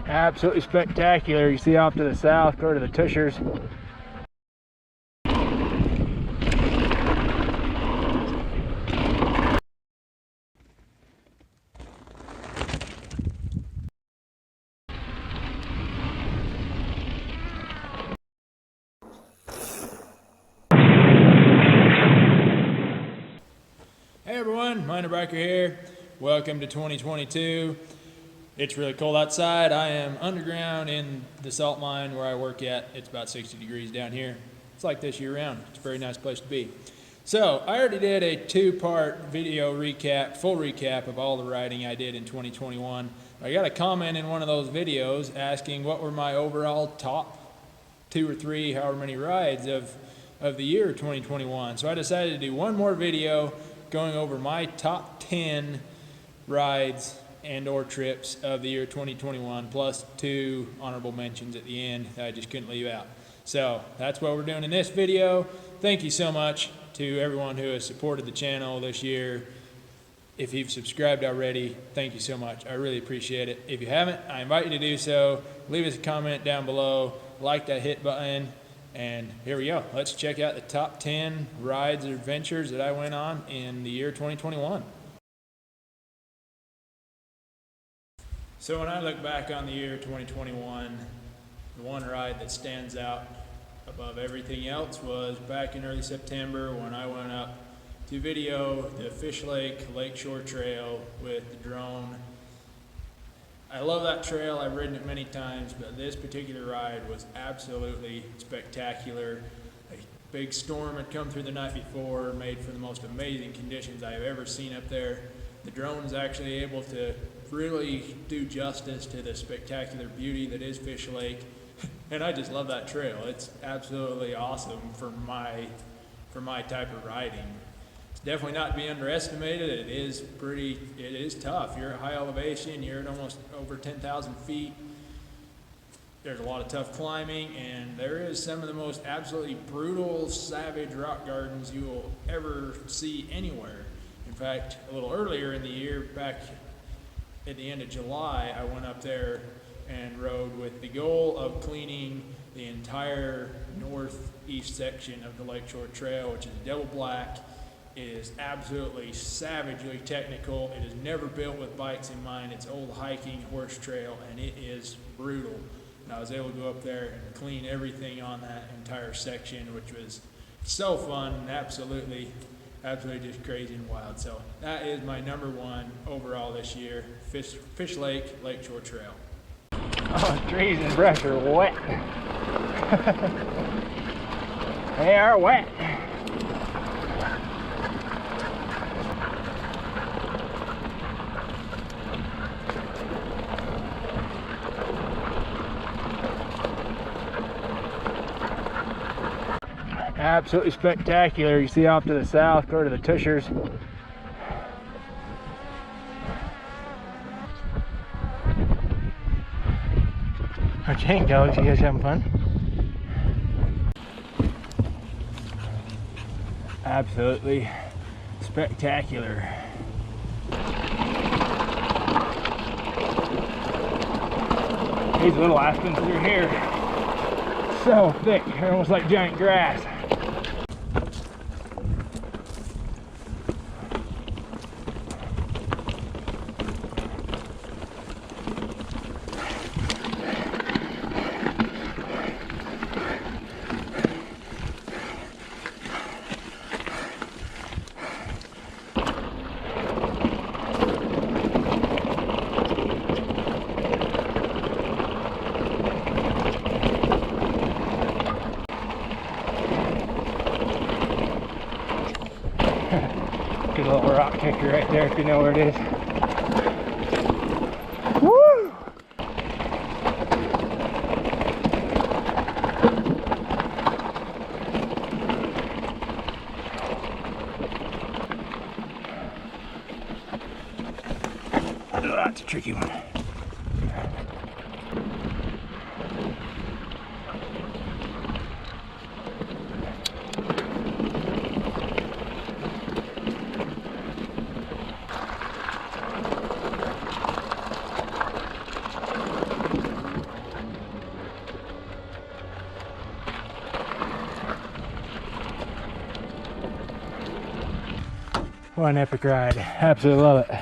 Absolutely spectacular. You see off to the south, go to the Tushers. Hey everyone, MinerBiker here. Welcome to 2022. It's really cold outside. I am underground in the salt mine where I work at. It's about 60 degrees down here. It's like this year round. It's a very nice place to be. So I already did a two-part video recap, full recap of all the riding I did in 2021. I got a comment in one of those videos asking what were my overall top 2 or 3, however many rides of the year 2021. So I decided to do one more video going over my top 10 rides and or trips of the year 2021, plus 2 honorable mentions at the end that I just couldn't leave out. So that's what we're doing in this video. Thank you so much to everyone who has supported the channel this year. If you've subscribed already, thank you so much. I really appreciate it. If you haven't, I invite you to do so. Leave us a comment down below, like that hit button, and here we go. Let's check out the top 10 rides or adventures that I went on in the year 2021. So when I look back on the year 2021, the one ride that stands out above everything else was back in early September when I went up to video the Fish Lake Lakeshore Trail with the drone. I love that trail. I've ridden it many times, but this particular ride was absolutely spectacular. A big storm had come through the night before, made for the most amazing conditions I have ever seen up there. The drone was actually able to really do justice to the spectacular beauty that is Fish Lake, and I just love that trail. It's absolutely awesome for my type of riding. It's definitely not to be underestimated. It is tough. You're at high elevation, you're at almost over 10,000 feet. There's a lot of tough climbing, and there is some of the most absolutely brutal, savage rock gardens you will ever see anywhere. In fact, a little earlier in the year, back at the end of July, I went up there and rode with the goal of cleaning the entire northeast section of the Lakeshore Trail, which is double black. It is absolutely savagely technical. It is never built with bikes in mind. It's old hiking horse trail, and it is brutal. And I was able to go up there and clean everything on that entire section, which was so fun and absolutely just crazy and wild. So that is my number 1 overall this year, Fish Lake Lakeshore Trail. Oh, trees and brush are wet. They are wet. Absolutely spectacular. You see off to the south, go to the Tushers. Our chain dogs, you guys having fun? Absolutely spectacular. These little aspens through here, so thick, they're almost like giant grass. Good little rock kicker right there if you know where it is. Woo! Oh, that's a tricky one. What an epic ride. Absolutely love it.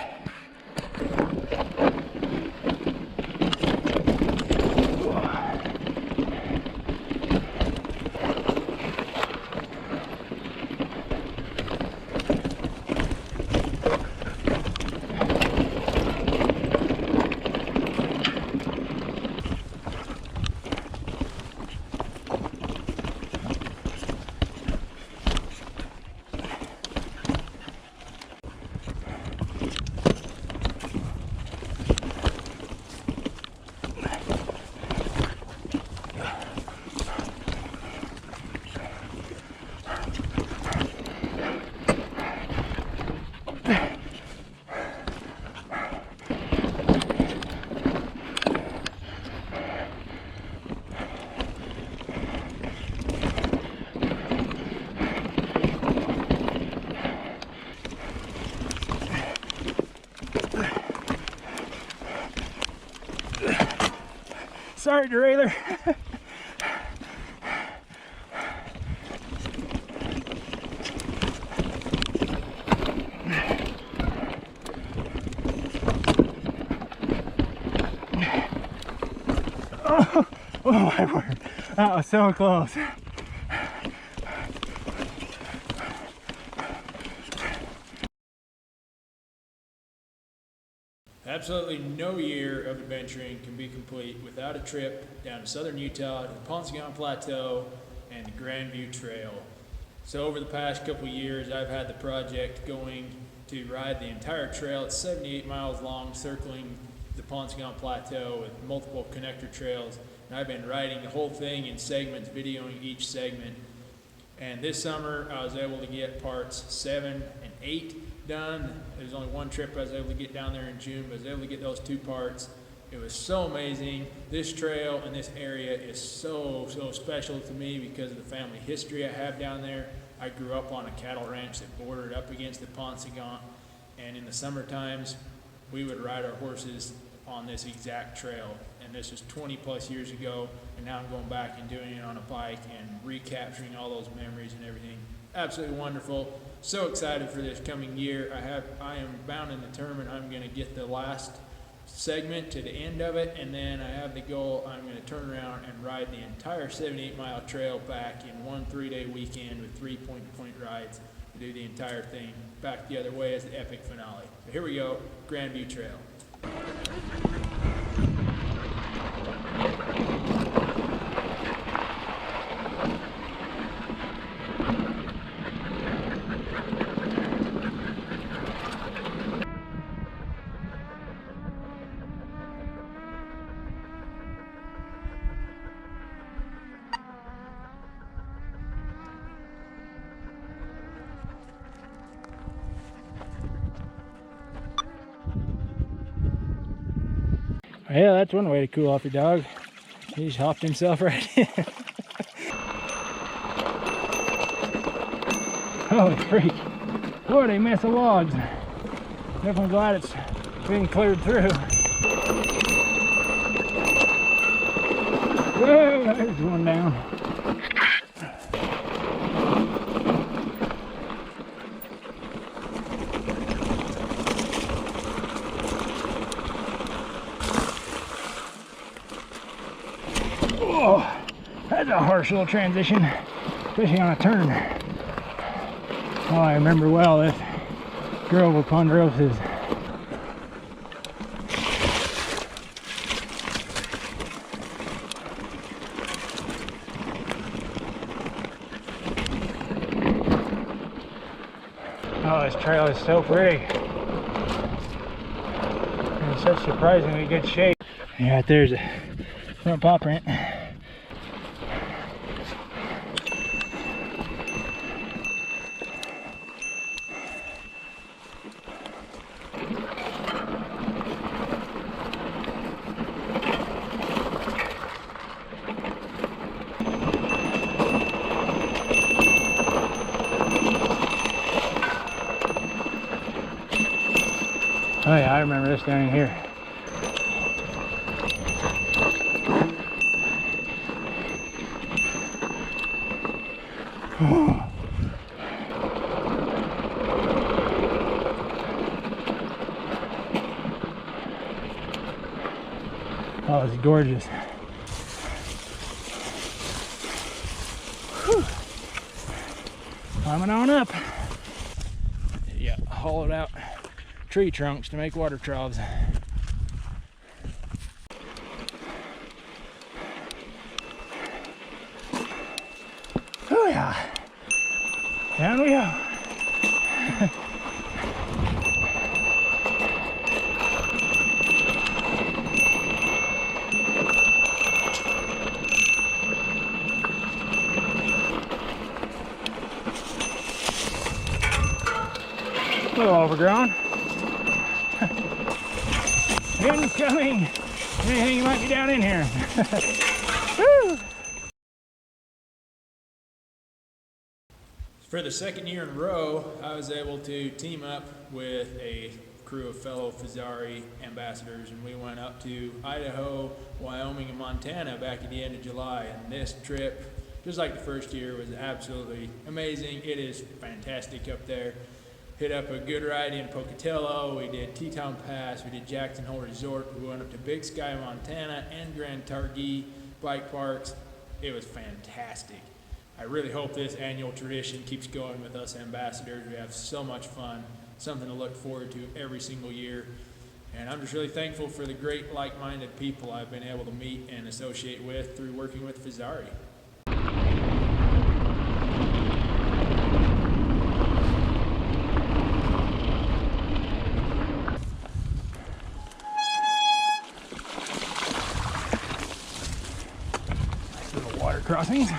Sorry, derailleur. Oh my word. That was so close. Absolutely no year of adventuring can be complete without a trip down to southern Utah to the Ponce Plateau and the Grandview Trail. So over the past couple years, I've had the project going to ride the entire trail. It's 78 miles long, circling the Ponce Plateau with multiple connector trails. And I've been riding the whole thing in segments, videoing each segment. And this summer, I was able to get parts 7 and 8 done. There's only one trip I was able to get down there in June, but I was able to get those 2 parts. It was so amazing. This trail and this area is so special to me because of the family history I have down there. I grew up on a cattle ranch that bordered up against the Ponce, and in the summer times, we would ride our horses on this exact trail. And this was 20 plus years ago, and now I'm going back and doing it on a bike and recapturing all those memories and everything. Absolutely wonderful. So excited for this coming year. I am bound and determined I'm going to get the last segment to the end of it, and then I have the goal I'm going to turn around and ride the entire 78-mile trail back in one 3-day weekend with 3 point-to-point rides to do the entire thing back the other way as the epic finale. So here we go, Grandview Trail. Yeah, that's one way to cool off your dog. He just hopped himself right in. Holy freak. What a mess of logs. Definitely glad it's being cleared through. Whoa, there's one down. Oh, that's a harsh little transition, especially on a turn. Oh, I remember well this Grove of Ponderosas. Oh, this trail is so pretty. In such surprisingly good shape. Yeah, right there's a front paw print. Oh yeah, I remember this down here. Oh, it's gorgeous. Whew. Climbing on up. Yeah, hollowed out tree trunks to make water troughs. Oh yeah, down we go. A little overgrown. Incoming! Anything might be down in here. Woo! For the second year in a row, I was able to team up with a crew of fellow Fezzari ambassadors, and we went up to Idaho, Wyoming, and Montana back at the end of July. And this trip, just like the first year, was absolutely amazing. It is fantastic up there. Hit up a good ride in Pocatello. We did Teton Pass. We did Jackson Hole Resort. We went up to Big Sky, Montana, and Grand Targhee bike parks. It was fantastic. I really hope this annual tradition keeps going with us ambassadors. We have so much fun, something to look forward to every single year. And I'm just really thankful for the great like-minded people I've been able to meet and associate with through working with Fezzari. Water crossings.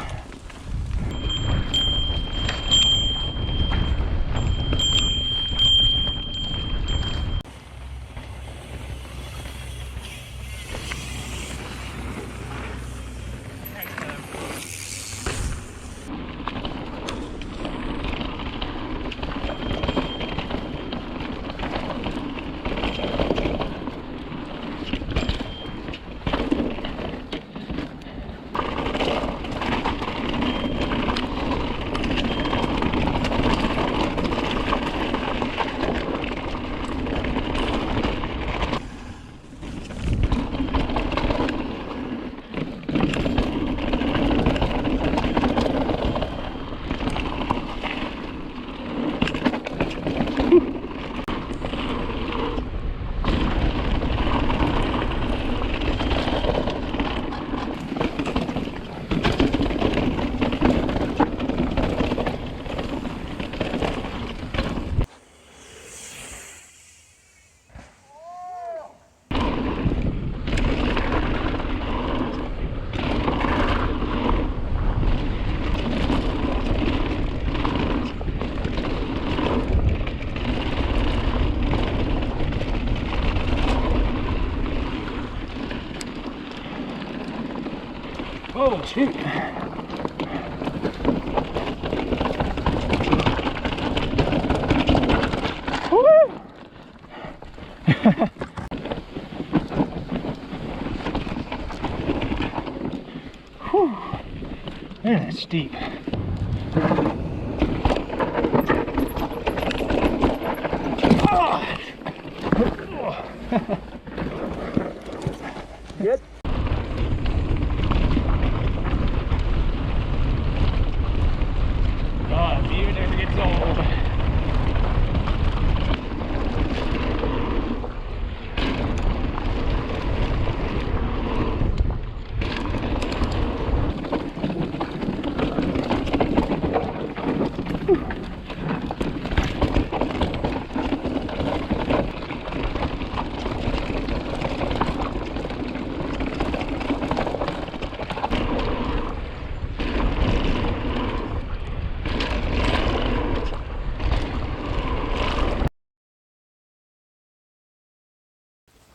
Oh, shoot. Woo! Whew. Man, that's steep. Oh. Good. Oh, the view never gets old.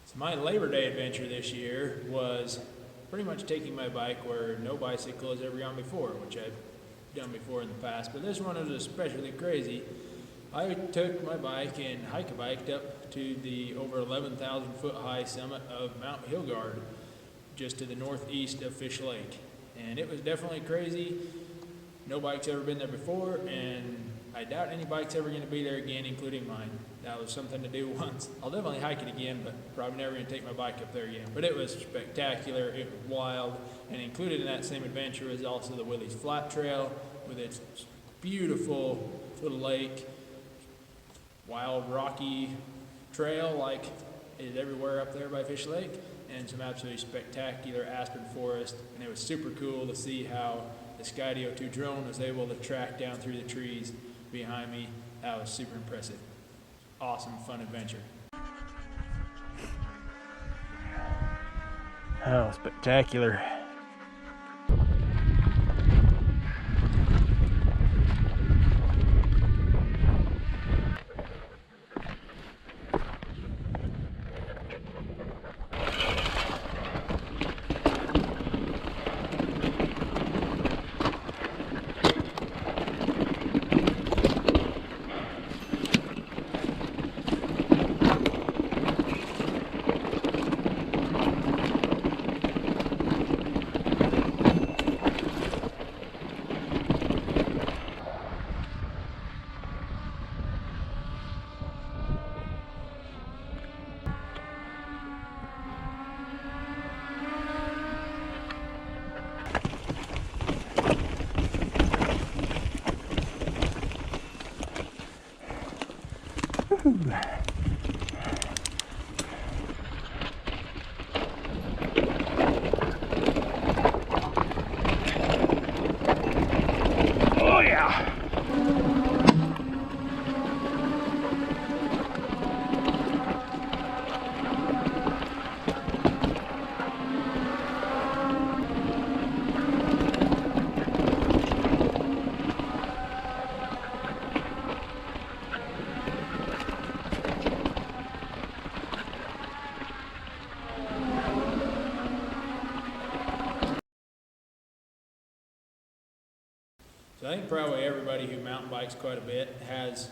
So my Labor Day adventure this year was pretty much taking my bike where no bicycle has ever gone before, which I've done before in the past, but this one was especially crazy. I took my bike and hike-a-biked up to the over 11,000 foot high summit of Mount Hillgard, just to the northeast of Fish Lake. And it was definitely crazy. No bike's ever been there before, and I doubt any bike's ever going to be there again, including mine. That was something to do once. I'll definitely hike it again, but probably never going to take my bike up there again. But it was spectacular, it was wild, and included in that same adventure was also the Willie's Flat Trail with its beautiful little lake, wild rocky trail like it is everywhere up there by Fish Lake, and some absolutely spectacular aspen forest. And it was super cool to see how the Skydio 2 drone was able to track down through the trees behind me. That was super impressive. Awesome, fun adventure. Oh, spectacular. Oh yeah. So I think probably everybody who mountain bikes quite a bit has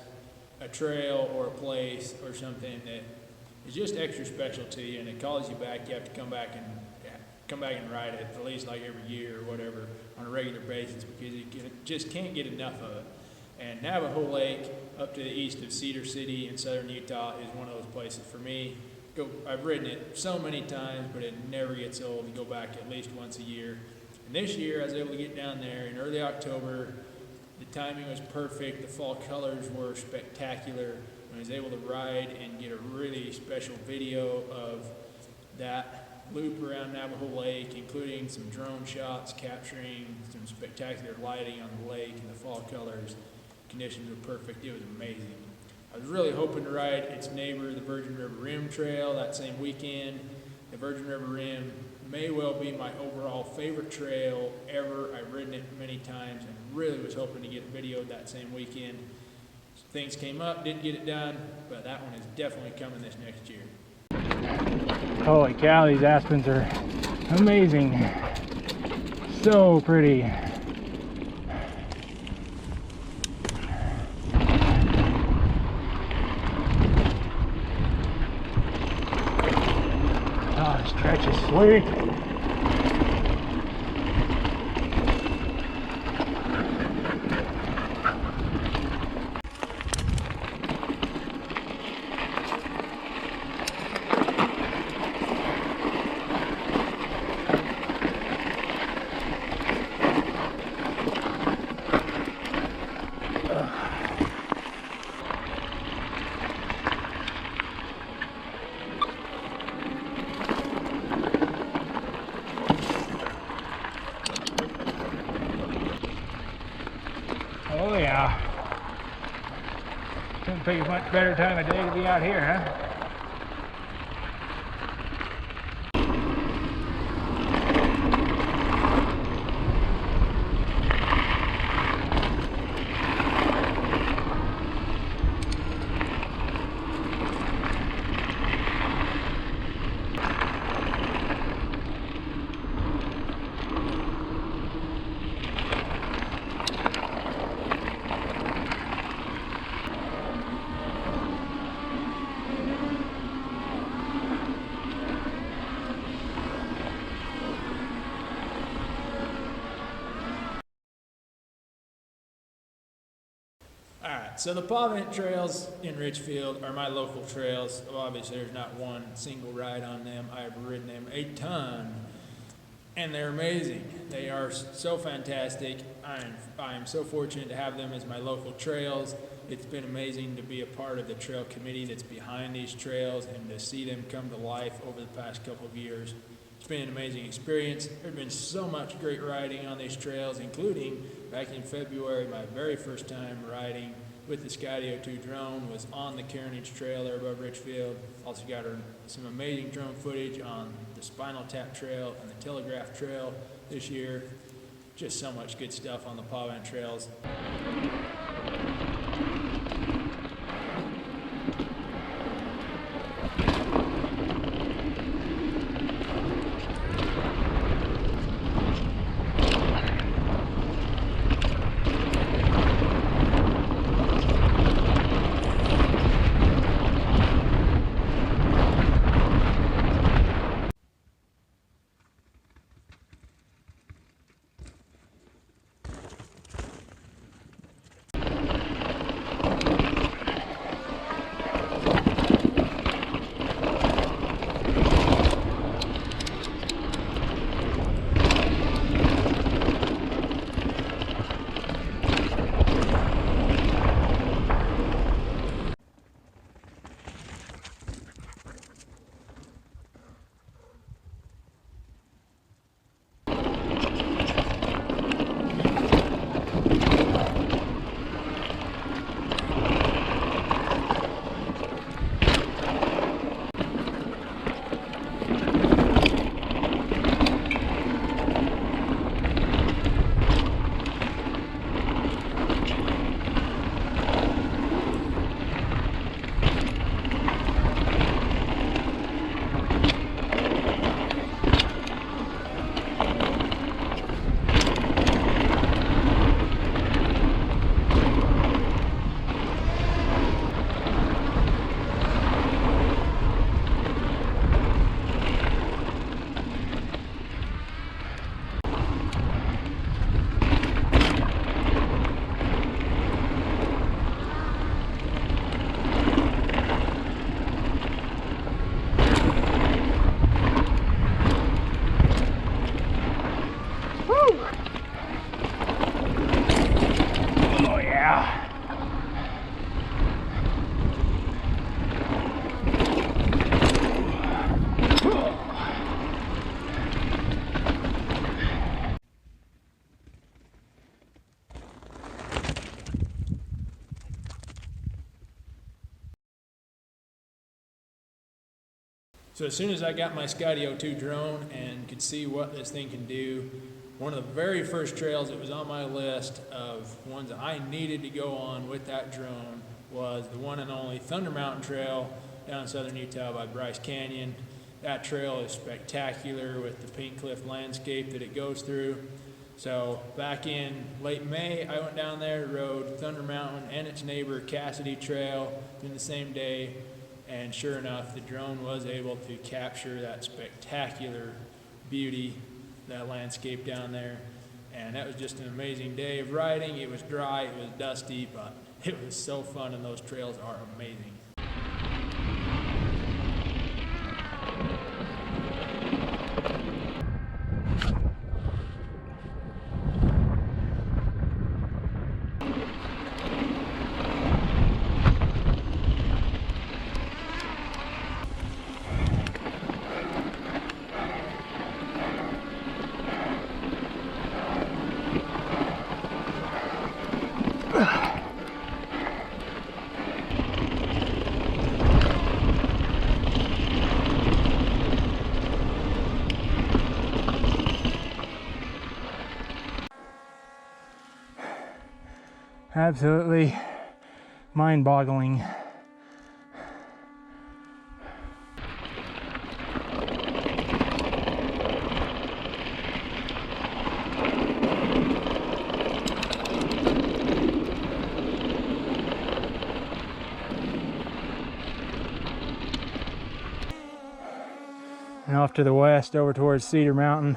a trail or a place or something that is just extra special to you, and it calls you back. You have to come back and ride it at least like every year or whatever on a regular basis, because you just can't get enough of it. And Navajo Lake up to the east of Cedar City in southern Utah is one of those places for me. I've ridden it so many times, but it never gets old. You go back at least once a year. And this year I was able to get down there in early October. The timing was perfect. The fall colors were spectacular. I was able to ride and get a really special video of that loop around Navajo Lake, including some drone shots capturing some spectacular lighting on the lake and the fall colors. Conditions were perfect. It was amazing. I was really hoping to ride its neighbor, the Virgin River Rim Trail, that same weekend. The Virgin River Rim may well be my overall favorite trail ever. I've ridden it many times and really was hoping to get a video that same weekend. Things came up, didn't get it done, but that one is definitely coming this next year. Holy cow, these aspens are amazing. So pretty. Oh, this stretch is sweet. Oh yeah. Couldn't pick a much better time of day to be out here, huh? So the Paw Vent trails in Richfield are my local trails. Well, obviously, there's not one single ride on them. I've ridden them a ton, and they're amazing. They are so fantastic. I am so fortunate to have them as my local trails. It's been amazing to be a part of the trail committee that's behind these trails and to see them come to life over the past couple of years. It's been an amazing experience. There's been so much great riding on these trails, including back in February, my very first time riding with the Skydio 2 drone was on the Carnage Trail there above Richfield. Also got some amazing drone footage on the Spinal Tap Trail and the Telegraph Trail this year. Just so much good stuff on the Paw Vent trails. So as soon as I got my Skydio 2 drone and could see what this thing can do, one of the very first trails that was on my list of ones that I needed to go on with that drone was the one and only Thunder Mountain Trail down in southern Utah by Bryce Canyon. That trail is spectacular with the Pink Cliff landscape that it goes through. So back in late May, I went down there, rode Thunder Mountain and its neighbor Cassidy Trail in the same day. And sure enough, the drone was able to capture that spectacular beauty, that landscape down there. And that was just an amazing day of riding. It was dry, it was dusty, but it was so fun, and those trails are amazing. Absolutely mind-boggling. And off to the west over towards Cedar Mountain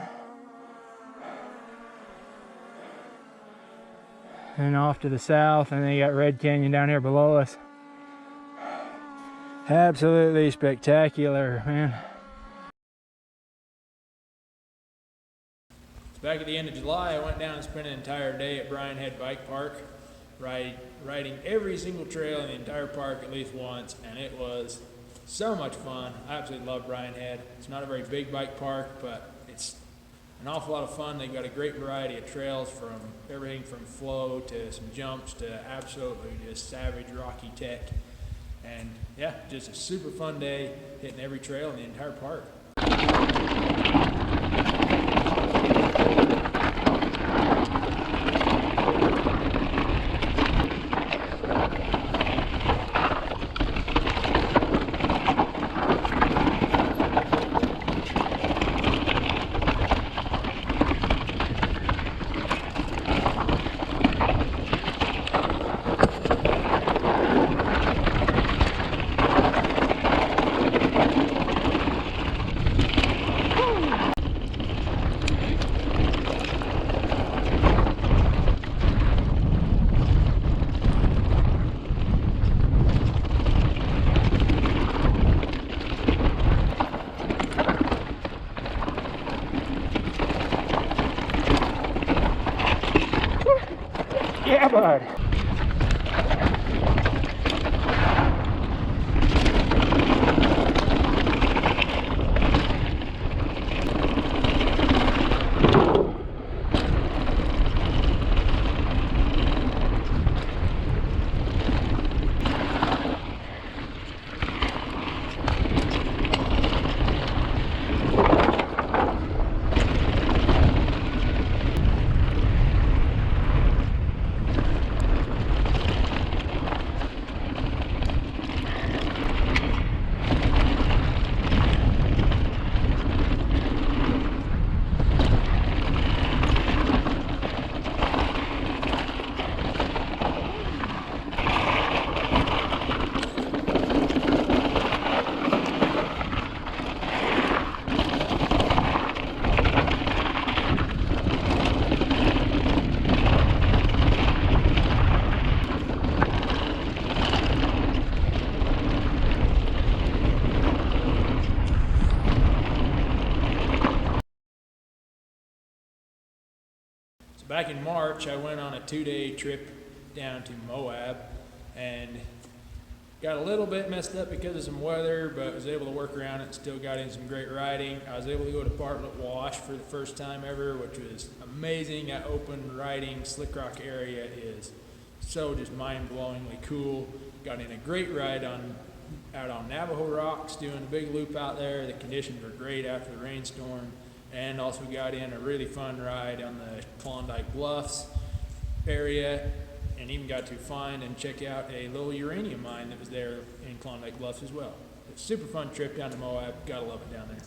and off to the south, and then you got Red Canyon down here below us. Absolutely spectacular, man. Back at the end of July, I went down and spent an entire day at Bryan Head Bike Park, riding every single trail in the entire park at least once, and it was so much fun. I absolutely love Bryan Head. It's not a very big bike park, but it's an awful lot of fun. They've got a great variety of trails, from everything from flow to some jumps to absolutely just savage rocky tech. And yeah, just a super fun day hitting every trail in the entire park. Yeah, bud. Back in March, I went on a 2-day trip down to Moab and got a little bit messed up because of some weather, but was able to work around it and still got in some great riding. I was able to go to Bartlett Wash for the first time ever, which was amazing. That open riding slick rock area is so just mind-blowingly cool. Got in a great ride out on Navajo Rocks, doing a big loop out there. The conditions were great after the rainstorm. And also got in a really fun ride on the Klondike Bluffs area, and even got to find and check out a little uranium mine that was there in Klondike Bluffs as well. It's a super fun trip down to Moab. Gotta love it down there.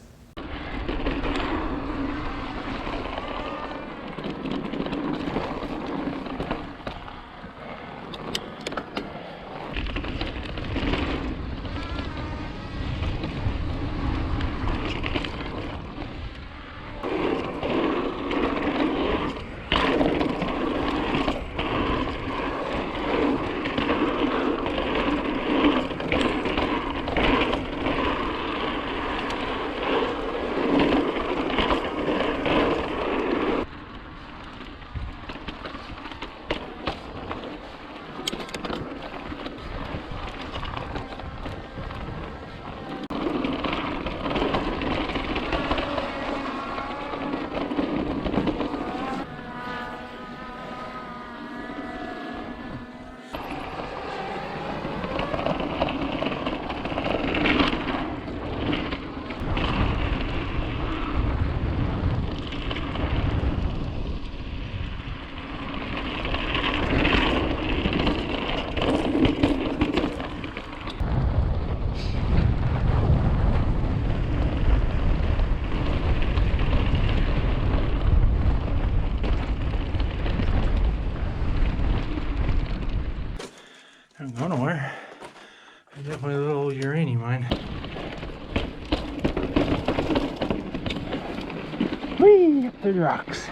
Don't go nowhere. There's definitely a little uranium mine. Whee! Up through the rocks.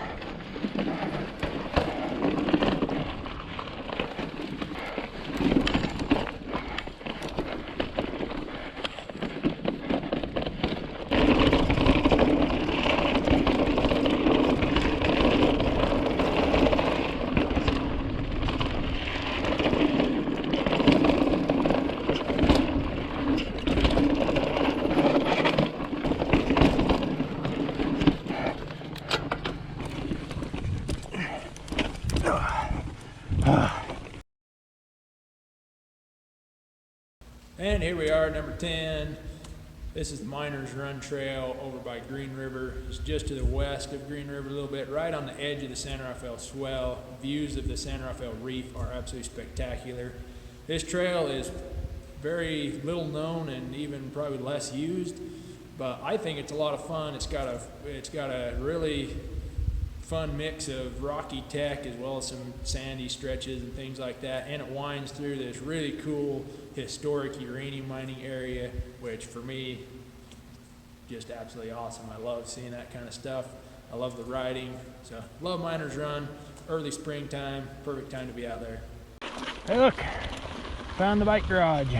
And here we are, number 10. This is the Miners Run Trail over by Green River. It's just to the west of Green River a little bit, right on the edge of the San Rafael Swell. Views of the San Rafael Reef are absolutely spectacular. This trail is very little known and even probably less used, but I think it's a lot of fun. It's got a really fun mix of rocky tech as well as some sandy stretches and things like that, and it winds through this really cool historic uranium mining area, which for me, just absolutely awesome. I love seeing that kind of stuff. I love the riding, so love Miners Run. Early springtime, perfect time to be out there. Hey look, found the bike garage.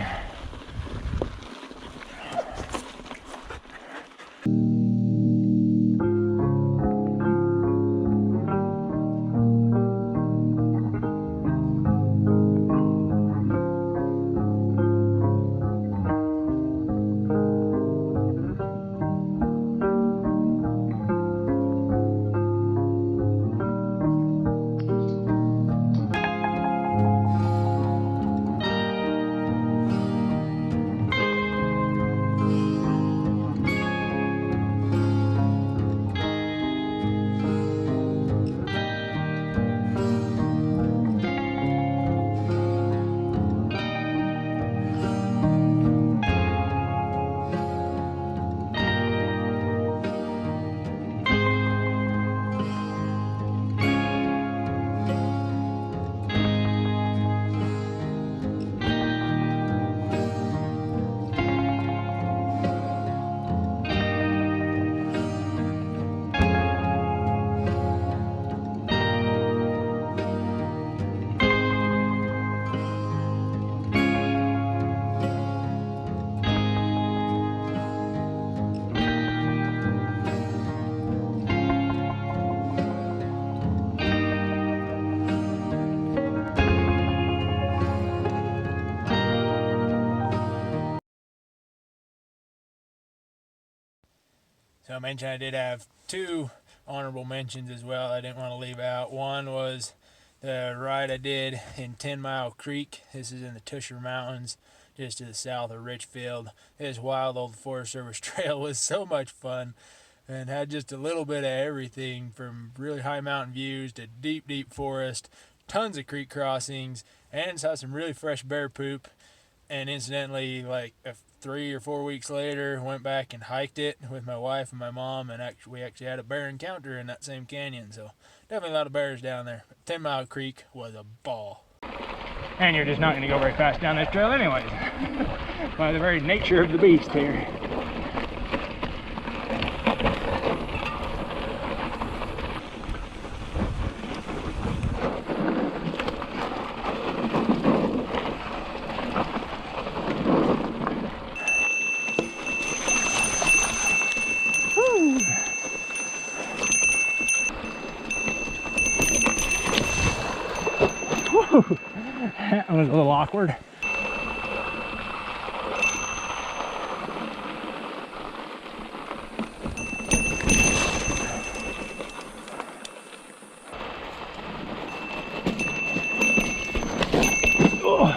So I mentioned I did have two honorable mentions as well I didn't want to leave out. One was the ride I did in 10 Mile Creek. This is in the Tusher Mountains, just to the south of Richfield. This wild old Forest Service trail was so much fun and had just a little bit of everything from really high mountain views to deep, deep forest, tons of creek crossings, and saw some really fresh bear poop. And incidentally, like 3 or 4 weeks later, went back and hiked it with my wife and my mom, and we actually had a bear encounter in that same canyon. So definitely a lot of bears down there. 10 Mile Creek was a ball. And you're just not going to go very fast down this trail anyways, by the very nature of the beast here. That was a little awkward. Oh.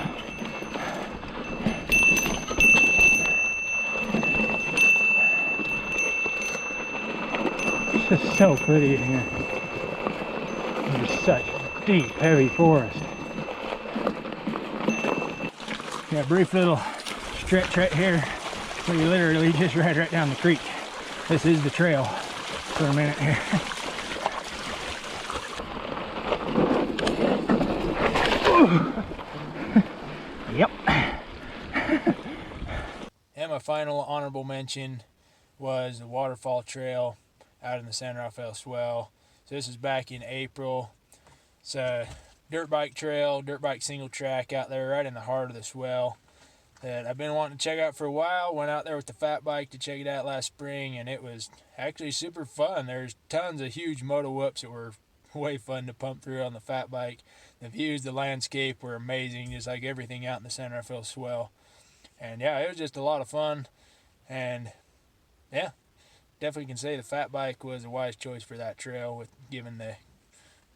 It's just so pretty in here. There's such deep, heavy forest. Got a brief little stretch right here where you literally just ride right down the creek. This is the trail for a minute here. Yep. And my final honorable mention was the waterfall trail out in the San Rafael Swell. So this is back in April. It's a dirt bike trail, dirt bike single track out there right in the heart of the swell that I've been wanting to check out for a while. Went out there with the fat bike to check it out last spring, and it was actually super fun. There's tons of huge moto whoops that were way fun to pump through on the fat bike. The views, the landscape were amazing, just like everything out in the San Rafael Swell. And yeah, it was just a lot of fun. And yeah, definitely can say the fat bike was a wise choice for that trail, with given the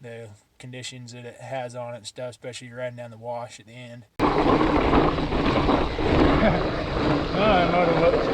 the conditions that it has on it and stuff, especially riding down the wash at the end. Motor whoops.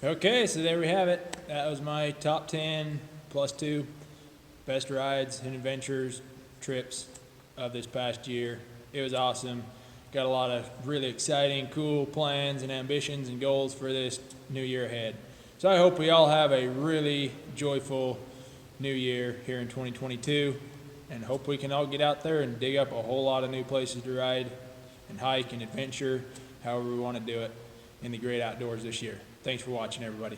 Okay, so there we have it. That was my top 10 plus 2 best rides and adventures, trips of this past year. It was awesome. Got a lot of really exciting, cool plans and ambitions and goals for this new year ahead. So I hope we all have a really joyful new year here in 2022, and hope we can all get out there and dig up a whole lot of new places to ride and hike and adventure, however we want to do it, in the great outdoors this year. Thanks for watching, everybody.